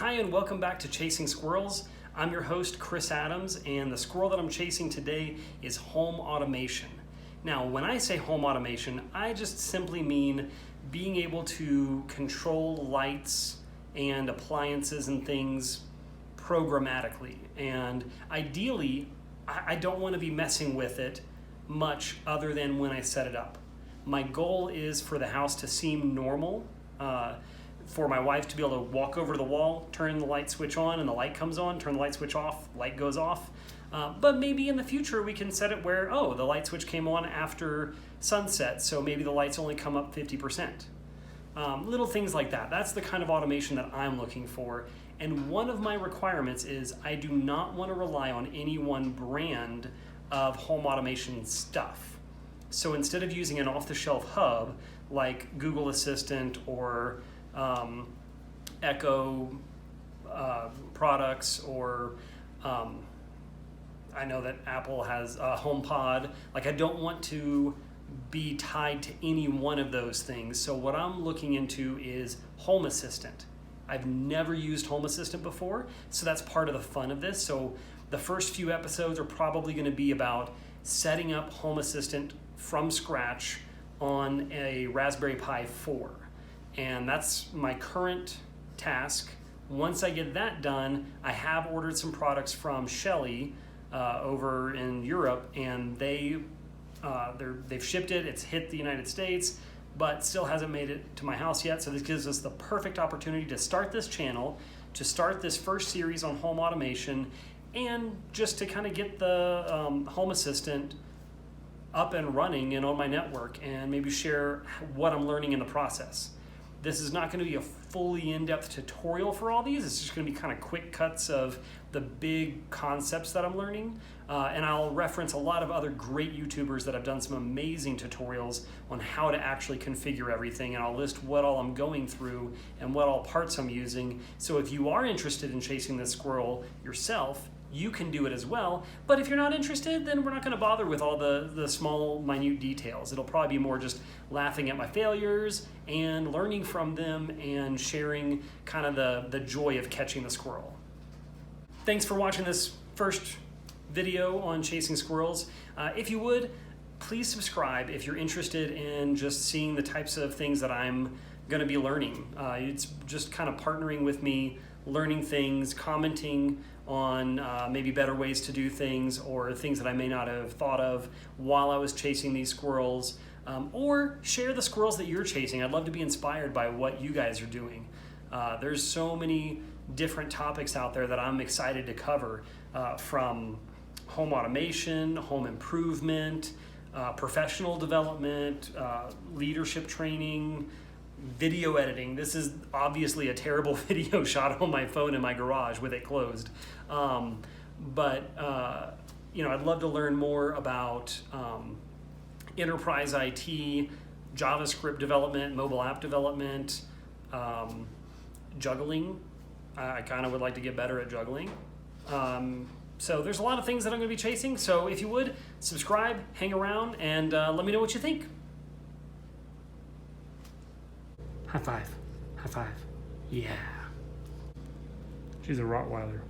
Hi and welcome back to Chasing Squirrels. I'm your host Chris Adams, and the squirrel that I'm chasing today is home automation. Now when I say home automation, I just simply mean being able to control lights and appliances and things programmatically. And ideally, I don't want to be messing with it much other than when I set it up. My goal is for the house to seem normal, for my wife to be able to walk over to the wall, turn the light switch on and the light comes on, turn the light switch off, light goes off. But maybe in the future we can set it where, oh, the light switch came on after sunset, so maybe the lights only come up 50%. Little things like that. That's the kind of automation that I'm looking for. And one of my requirements is I do not want to rely on any one brand of home automation stuff. So instead of using an off-the-shelf hub like Google Assistant or Echo products, or I know that Apple has a HomePod. Like, I don't want to be tied to any one of those things. So what I'm looking into is Home Assistant. I've never used Home Assistant before, so that's part of the fun of this. So the first few episodes are probably going to be about setting up Home Assistant from scratch on a Raspberry Pi 4. And that's my current task. Once I get that done, I have ordered some products from Shelly over in Europe, and they've shipped it. It's hit the United States, but still hasn't made it to my house yet. So this gives us the perfect opportunity to start this channel, to start this first series on home automation, and just to kind of get the Home Assistant up and running and on my network, and maybe share what I'm learning in the process. This is not going to be a fully in-depth tutorial for all these. It's just going to be kind of quick cuts of the big concepts that I'm learning. And I'll reference a lot of other great YouTubers that have done some amazing tutorials on how to actually configure everything. And I'll list what all I'm going through and what all parts I'm using. So if you are interested in chasing this squirrel yourself, you can do it as well. But if you're not interested, then we're not going to bother with all the small, minute details. It'll probably be more just laughing at my failures and learning from them and sharing kind of the joy of catching the squirrel. Thanks for watching this first video on Chasing Squirrels. If you would, please subscribe if you're interested in just seeing the types of things that I'm going to be learning. It's just kind of partnering with me, learning things, commenting on maybe better ways to do things, or things that I may not have thought of while I was chasing these squirrels, or share the squirrels that you're chasing. I'd love to be inspired by what you guys are doing. There's so many different topics out there that I'm excited to cover, from home automation, home improvement, professional development, leadership training, video editing. This is obviously a terrible video shot on my phone in my garage with it closed. But I'd love to learn more about enterprise IT, JavaScript development, mobile app development, juggling. I kind of would like to get better at juggling. So there's a lot of things that I'm going to be chasing. So if you would, subscribe, hang around, and let me know what you think. High five. High five. Yeah. She's a Rottweiler.